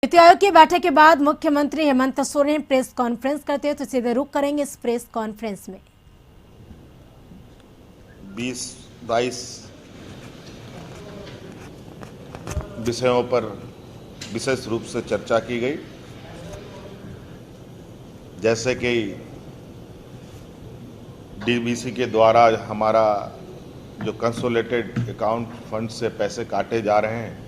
नीति आयोग की बैठक के बाद मुख्यमंत्री हेमंत सोरेन प्रेस कॉन्फ्रेंस करते हैं, तो सीधे रुक करेंगे इस प्रेस कॉन्फ्रेंस में। 20-22 विषयों पर विशेष रूप से चर्चा की गई, जैसे कि डीवीसी के द्वारा हमारा जो कंसोलिडेटेड अकाउंट फंड से पैसे काटे जा रहे हैं,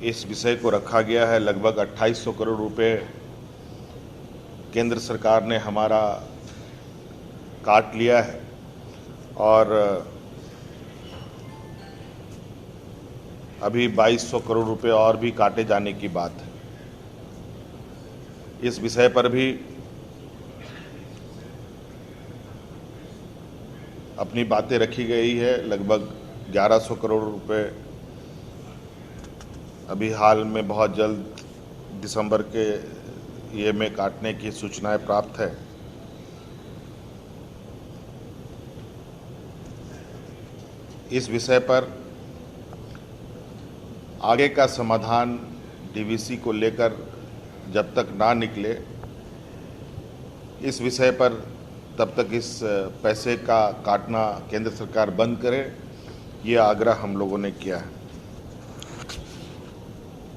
इस विषय को रखा गया है। लगभग 2800 करोड़ रुपए केंद्र सरकार ने हमारा काट लिया है और अभी 2200 करोड़ रुपए और भी काटे जाने की बात है। इस विषय पर भी अपनी बातें रखी गई है। लगभग 1100 करोड़ रुपए अभी हाल में बहुत जल्द दिसंबर के ये में काटने की सूचनाएं प्राप्त है। इस विषय पर आगे का समाधान डीवीसी को लेकर जब तक ना निकले, इस विषय पर तब तक इस पैसे का काटना केंद्र सरकार बंद करे, ये आग्रह हम लोगों ने किया है।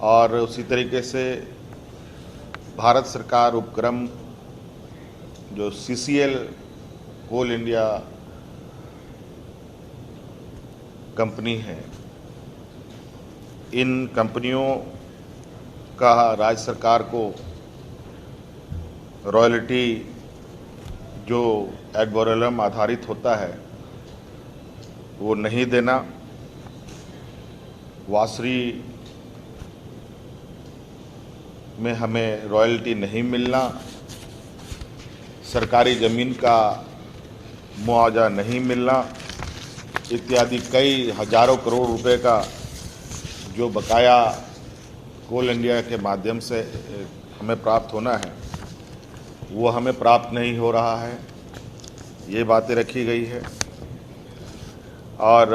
और उसी तरीके से भारत सरकार उपक्रम जो CCL कोल इंडिया कंपनी है, इन कंपनियों का राज्य सरकार को रॉयल्टी जो एड वैलोरम आधारित होता है वो नहीं देना, वासरी में हमें रॉयल्टी नहीं मिलना, सरकारी ज़मीन का मुआवजा नहीं मिलना, इत्यादि कई हजारों करोड़ रुपए का जो बकाया कोल इंडिया के माध्यम से हमें प्राप्त होना है, वो हमें प्राप्त नहीं हो रहा है। ये बातें रखी गई है। और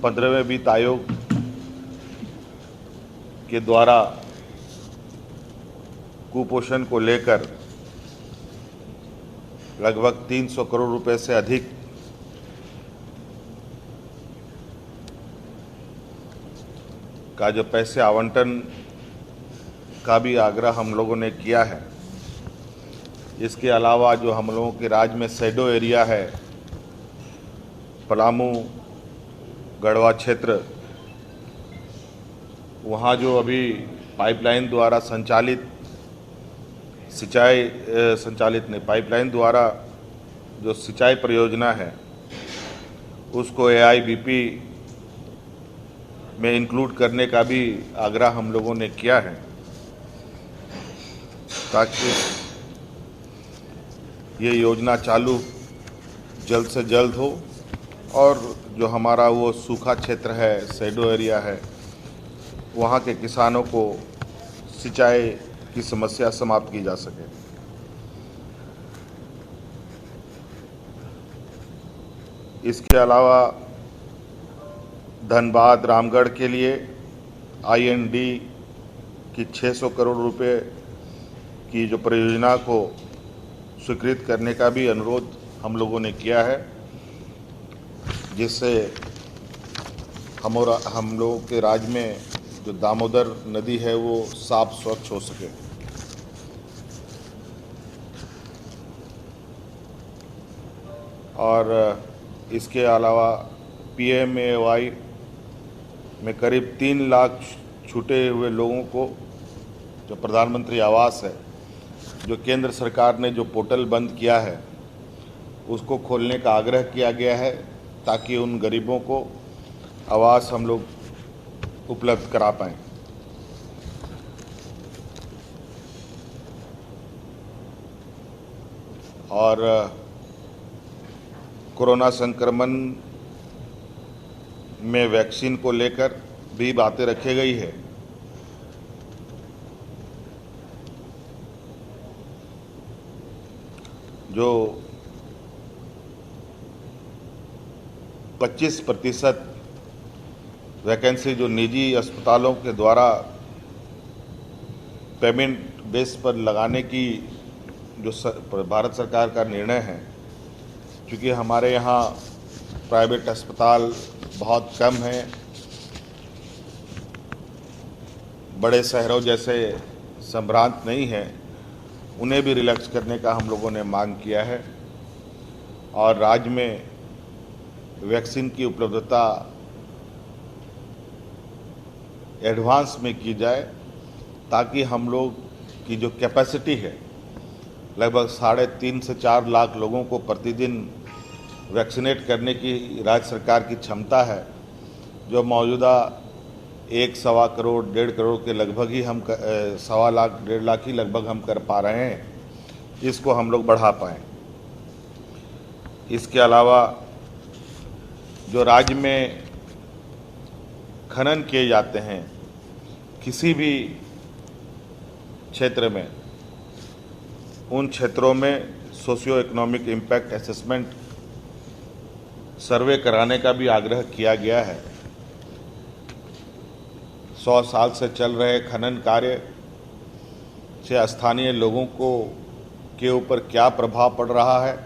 15वें वित्त आयोग के द्वारा कुपोषण को लेकर लगभग 300 करोड़ रुपए से अधिक का जो पैसे आवंटन का भी आग्रह हम लोगों ने किया है। इसके अलावा जो हम लोगों के राज्य में शैडो एरिया है, पलामू गढ़वा क्षेत्र, वहाँ जो अभी पाइपलाइन द्वारा पाइपलाइन द्वारा जो सिंचाई परियोजना है, उसको AIBP में इंक्लूड करने का भी आग्रह हम लोगों ने किया है, ताकि ये योजना चालू जल्द से जल्द हो और जो हमारा वो सूखा क्षेत्र है, शैडो एरिया है, वहाँ के किसानों को सिंचाई की समस्या समाप्त की जा सके। इसके अलावा धनबाद रामगढ़ के लिए IND की 600 करोड़ रुपए की जो परियोजना को स्वीकृत करने का भी अनुरोध हम लोगों ने किया है, जिससे हम लोगों के राज्य में जो दामोदर नदी है वो साफ स्वच्छ हो सके। और इसके अलावा PMAY में करीब 3 लाख छूटे हुए लोगों को जो प्रधानमंत्री आवास है, जो केंद्र सरकार ने जो पोर्टल बंद किया है, उसको खोलने का आग्रह किया गया है, ताकि उन गरीबों को आवास हम लोग उपलब्ध करा पाएँ। और कोरोना संक्रमण में वैक्सीन को लेकर भी बातें रखी गई है। जो 25% वैकेंसी जो निजी अस्पतालों के द्वारा पेमेंट बेस पर लगाने की जो भारत सरकार का निर्णय है, क्योंकि हमारे यहाँ प्राइवेट अस्पताल बहुत कम हैं, बड़े शहरों जैसे संभ्रांत नहीं है, उन्हें भी रिलैक्स करने का हम लोगों ने मांग किया है और राज्य में वैक्सीन की उपलब्धता एडवांस में की जाए ताकि हम लोग की जो कैपेसिटी है लगभग 3.5 से 4 लाख लोगों को प्रतिदिन वैक्सीनेट करने की राज्य सरकार की क्षमता है, जो मौजूदा 1-1.25 करोड़ 1.5 करोड़ के लगभग ही हम 1.25 लाख 1.5 लाख ही लगभग हम कर पा रहे हैं, इसको हम लोग बढ़ा पाएँ। इसके अलावा जो राज्य में खनन किए जाते हैं किसी भी क्षेत्र में, उन क्षेत्रों में सोशियो इकोनॉमिक इम्पैक्ट असेसमेंट सर्वे कराने का भी आग्रह किया गया है। 100 साल से चल रहे खनन कार्य से स्थानीय लोगों के ऊपर क्या प्रभाव पड़ रहा है,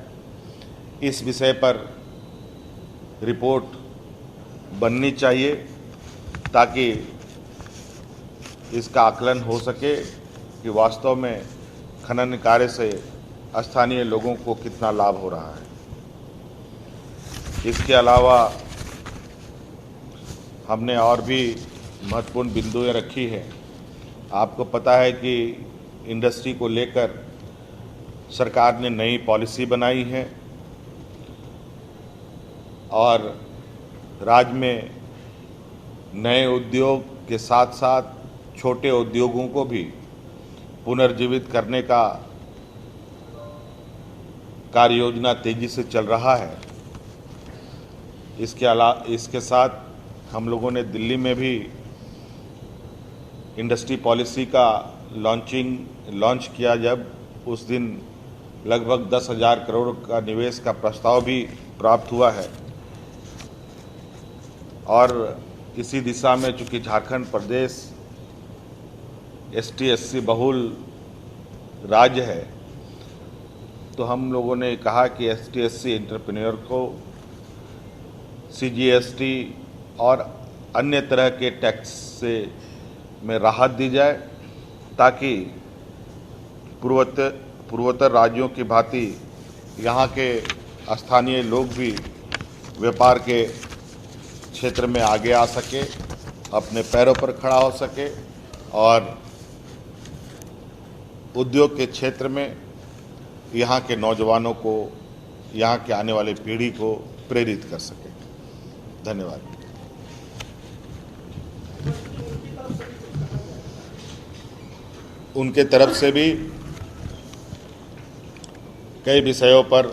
इस विषय पर रिपोर्ट बननी चाहिए ताकि इसका आकलन हो सके कि वास्तव में खनन कार्य से स्थानीय लोगों को कितना लाभ हो रहा है। इसके अलावा हमने और भी महत्वपूर्ण बिंदुएं रखी हैं। आपको पता है कि इंडस्ट्री को लेकर सरकार ने नई पॉलिसी बनाई है और राज्य में नए उद्योग के साथ साथ छोटे उद्योगों को भी पुनर्जीवित करने का कार्य योजना तेजी से चल रहा है। इसके साथ हम लोगों ने दिल्ली में भी इंडस्ट्री पॉलिसी का लॉन्च किया, जब उस दिन लगभग 10,000 करोड़ का निवेश का प्रस्ताव भी प्राप्त हुआ है। और इसी दिशा में चूंकि झारखंड प्रदेश ST/SC बहुल राज्य है, तो हम लोगों ने कहा कि ST/SC एंटरप्रेन्योर को CGST और अन्य तरह के टैक्स में राहत दी जाए ताकि पूर्वोत्तर राज्यों की भांति यहाँ के स्थानीय लोग भी व्यापार के क्षेत्र में आगे आ सके, अपने पैरों पर खड़ा हो सके और उद्योग के क्षेत्र में यहाँ के नौजवानों को, यहाँ के आने वाली पीढ़ी को प्रेरित कर सके। धन्यवाद। उनके तरफ से भी कई विषयों पर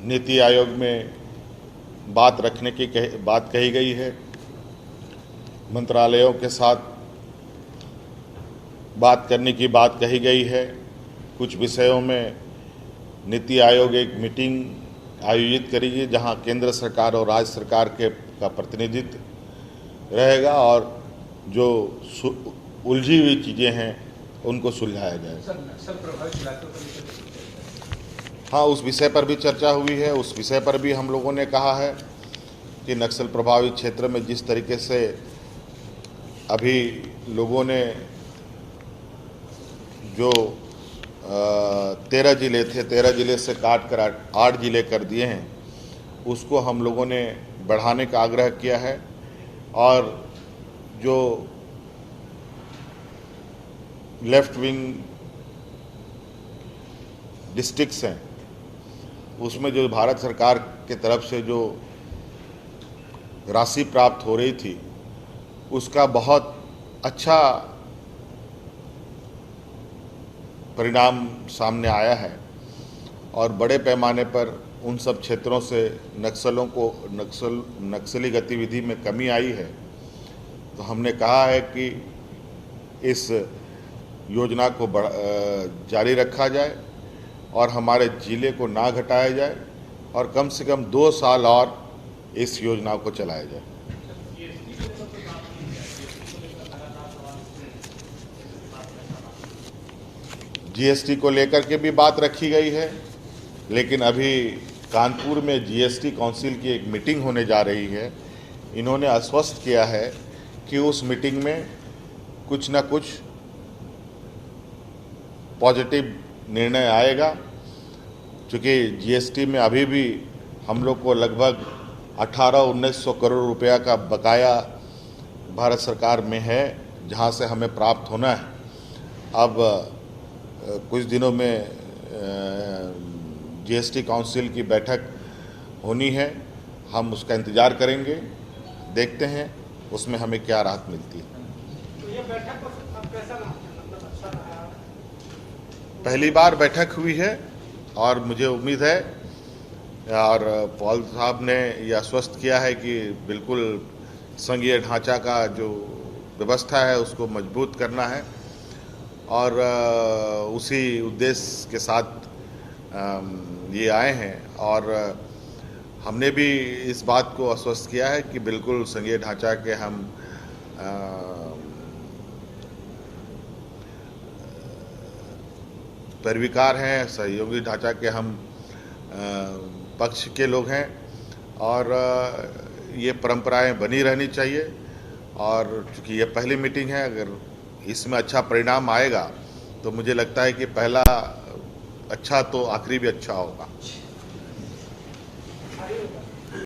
नीति आयोग में बात रखने की बात कही गई है। मंत्रालयों के साथ बात करने की बात कही गई है। कुछ विषयों में नीति आयोग एक मीटिंग आयोजित करेगी जहां केंद्र सरकार और राज्य सरकार का प्रतिनिधित्व रहेगा और जो उलझी हुई चीज़ें हैं उनको सुलझाया जाएगा। हाँ, उस विषय पर भी चर्चा हुई है। उस विषय पर भी हम लोगों ने कहा है कि नक्सल प्रभावित क्षेत्र में जिस तरीके से अभी लोगों ने जो 13 जिले थे, 13 जिले से काट कर 8 जिले कर दिए हैं, उसको हम लोगों ने बढ़ाने का आग्रह किया है। और जो लेफ्ट विंग डिस्ट्रिक्ट्स हैं उसमें जो भारत सरकार के तरफ से जो राशि प्राप्त हो रही थी उसका बहुत अच्छा परिणाम सामने आया है और बड़े पैमाने पर उन सब क्षेत्रों से नक्सली गतिविधि में कमी आई है। तो हमने कहा है कि इस योजना को जारी रखा जाए और हमारे जिले को ना घटाया जाए और कम से कम 2 साल और इस योजना को चलाया जाए। जीएसटी को लेकर के भी बात रखी गई है, लेकिन अभी कानपुर में जीएसटी काउंसिल की एक मीटिंग होने जा रही है। इन्होंने आश्वस्त किया है कि उस मीटिंग में कुछ ना कुछ पॉजिटिव निर्णय आएगा, क्योंकि जीएसटी में अभी भी हम लोग को लगभग 1800-1900 करोड़ रुपया का बकाया भारत सरकार में है, जहां से हमें प्राप्त होना है। अब कुछ दिनों में जीएसटी काउंसिल की बैठक होनी है, हम उसका इंतज़ार करेंगे, देखते हैं उसमें हमें क्या राहत मिलती है। तो ये बैठक कैसा रहा? मतलब अच्छा रहा? पहली बार बैठक हुई है और मुझे उम्मीद है, और पॉल साहब ने यह आश्वस्त किया है कि बिल्कुल संघीय ढांचा का जो व्यवस्था है उसको मजबूत करना है, और उसी उद्देश्य के साथ ये आए हैं। और हमने भी इस बात को आश्वस्त किया है कि बिल्कुल संघीय ढांचा के हम पैरवीकार हैं, सहयोगी ढांचा के हम पक्ष के लोग हैं, और ये परंपराएं बनी रहनी चाहिए। और चूँकि ये पहली मीटिंग है, अगर इसमें अच्छा परिणाम आएगा तो मुझे लगता है कि पहला अच्छा तो आखिरी भी अच्छा होगा।